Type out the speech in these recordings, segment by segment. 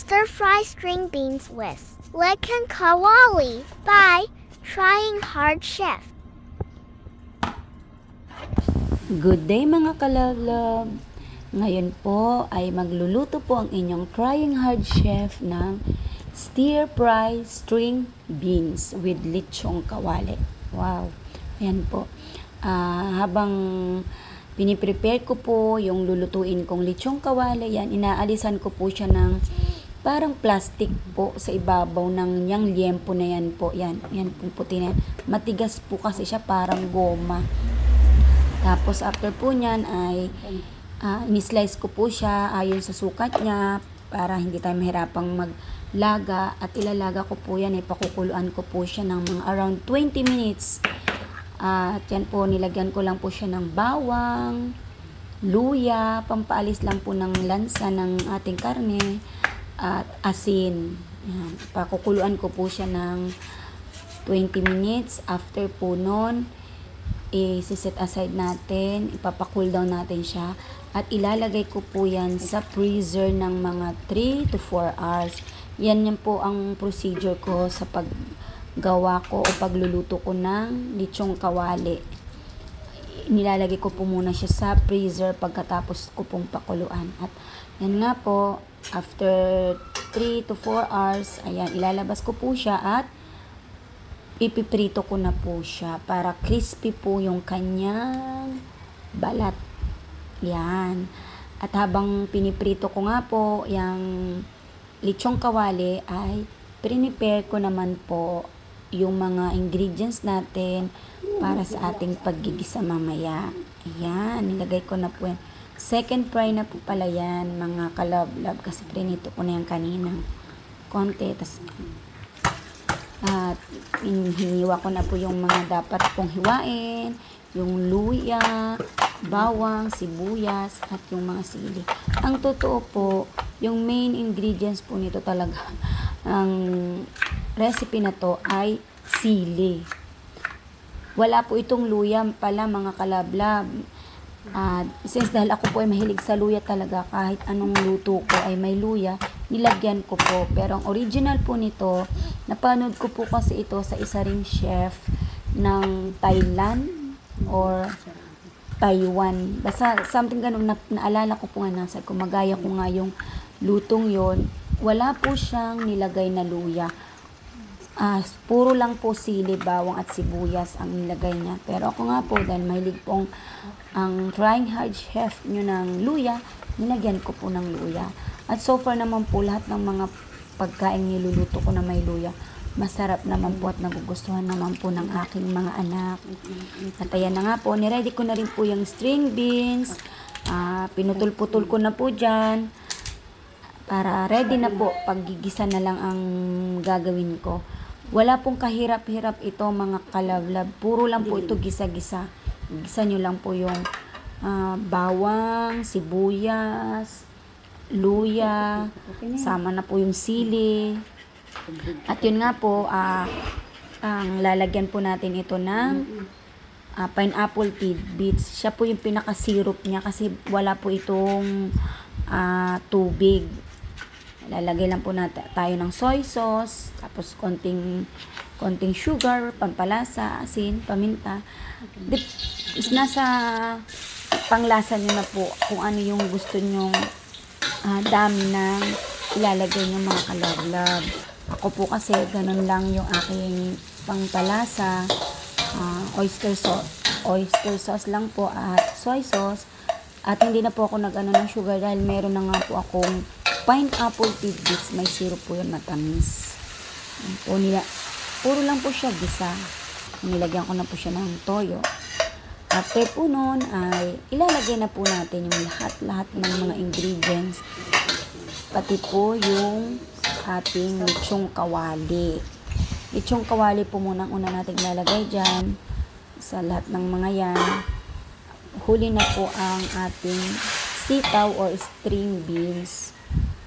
Stir-fry string beans with Lekan Kawali by Trying Hard Chef. Good day mga kalab-lab! Ngayon po ay magluluto po ang inyong Trying Hard Chef ng stir-fry string beans with lechong kawali. Wow! Ayan po. Habang piniprepare ko po yung lulutuin kong lechong kawali, yan, inaalisan ko po siya ng parang plastic po sa ibabaw ng yang liempo na yan po. Yan po puti na yan. Matigas po kasi siya, parang goma. Tapos after po niyan ay ni-slice ko po siya ayon sa sukat niya para hindi tayo mahirapang maglaga, at ilalaga ko po yan, ipakukuluan ko po siya ng mga around 20 minutes. At yan po, nilagyan ko lang po siya ng bawang, luya, pampaalis lang po ng lansa ng ating karne, at asin. Yan, pakukuluan ko po siya ng 20 minutes. After po nun, i-set aside natin, ipapacool down natin siya, at ilalagay ko po yan sa freezer ng mga 3 to 4 hours. Yan po ang procedure ko sa paggawa ko o pagluluto ko ng lechong kawali. Nilalagay ko po muna siya sa freezer pagkatapos ko pong pakuluan. At yan nga po, after 3 to 4 hours, ayan, ilalabas ko po siya at ipiprito ko na po siya para crispy po yung kanyang balat. Yan. At habang piniprito ko nga po yung lechong kawali, ay prepare ko naman po yung mga ingredients natin para sa ating paggigisa mamaya. Ayan, nilagay ko na po yan. Second fry na po pala yan, mga kalab-lab, kasi prinito ko na yan kanina konti. At hiniwa ko na po yung mga dapat pong hiwain, yung luya, bawang, sibuyas, at yung mga sili. Ang totoo po, yung main ingredients po nito talaga, ang recipe na to ay sili. Wala po itong luya pala, mga kalablab. Since dahil ako po ay mahilig sa luya talaga, kahit anong luto ko ay may luya, nilagyan ko po. Pero ang original po nito, napanood ko po kasi ito sa isa ring chef ng Thailand or Taiwan. Basta something ganun, naalala ko po nga, nasa kumagaya ko nga yung lutong yon. Wala po siyang nilagay na luya. Puro lang po sili, bawang at sibuyas ang nilagay niya. Pero ako nga po, dahil mahilig pong ang Trying Hard Chef nyo ng luya, nilagyan ko po ng luya. At so far naman po, lahat ng mga pagkain niluluto ko na may luya, masarap naman po at nagugustuhan naman po ng aking mga anak. At ayan na nga po, niready ko na rin po yung string beans. Pinutol-putol ko na po dyan para ready na po, paggigisa na lang ang gagawin ko. Wala pong kahirap-hirap ito, mga kalablab. Puro lang po ito gisa-gisa. Gisa nyo lang po yung bawang, sibuyas, luya, sama na po yung sili. At yun nga po, ang lalagyan po natin ito ng pineapple tidbits. Siya po yung pinaka-syrup niya kasi wala po itong tubig. Lalagay lang po natin tayo ng soy sauce, tapos konting sugar, pampalasa, asin, paminta. Nasa panglasa nyo na po kung ano yung gusto nyong dami ng ilalagay nyo, mga kalablab. Ako po kasi ganun lang yung aking pangpalasa. Oyster sauce lang po at soy sauce. At hindi na po ako nag-ano ng sugar dahil meron na nga po akong pineapple tidbits. May syrup po yun, matamis. Puro lang po siya gisa. Nilagyan ko na po siya ng toyo. After po nun ay ilalagay na po natin yung lahat ng mga ingredients. Pati po yung ating lechong kawali. Lechong kawali po muna ang una natin ilalagay dyan. Sa lahat ng mga yan. Huli na po ang ating sitaw or string beans.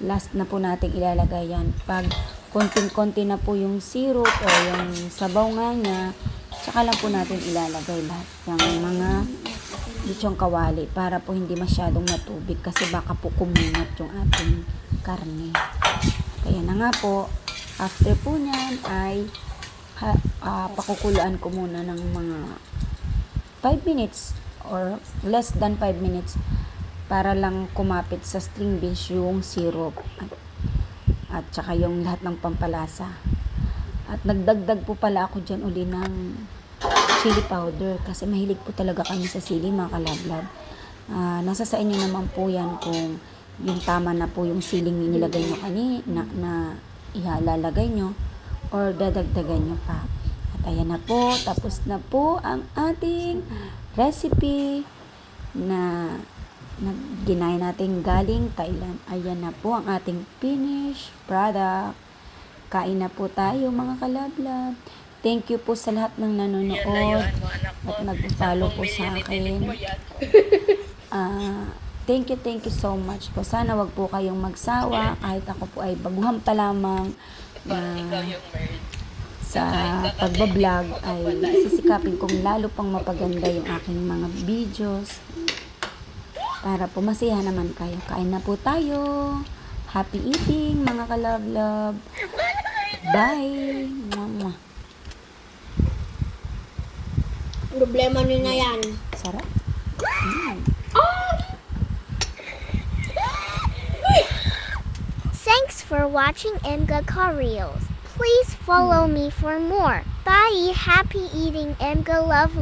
Last na po natin ilalagay yan. Pag konting-konti na po yung syrup o yung sabaw nga niya, tsaka lang po natin ilalagay lahat ng mga lechong kawali para po hindi masyadong matubig kasi baka po kumunat yung ating karne. nga po, after po niyan ay pakukuluan ko muna ng mga 5 minutes or less than 5 minutes para lang kumapit sa string beans yung syrup at saka yung lahat ng pampalasa. At nagdagdag po pala ako dyan uli ng chili powder kasi mahilig po talaga kami sa sili, mga kalablab. Nasa sa inyo naman po yan kung yung tama na po yung siling nilagay nyo kanina na ihalalagay nyo or dadagdagan nyo pa. At ayan na po, tapos na po ang ating recipe na ginaya natin galing Thailand. Ayan na po ang ating finished product. Kain na po tayo, mga kalablab. Thank you po sa lahat ng nanonood at nag-follow po sa akin. Thank you so much po. Sana wag po kayong magsawa kahit ako po ay baguhan pa lamang sa pagbablog ay sisikapin kong lalo pang mapaganda yung aking mga videos para po masaya naman kayo. Kain na po tayo. Happy eating, mga kalab-lab. Bye! Mwah. Problema nyo na yan. Sarap. Thanks for watching Emga Reels. Please follow me for more. Bye. Happy eating, Emga. Love.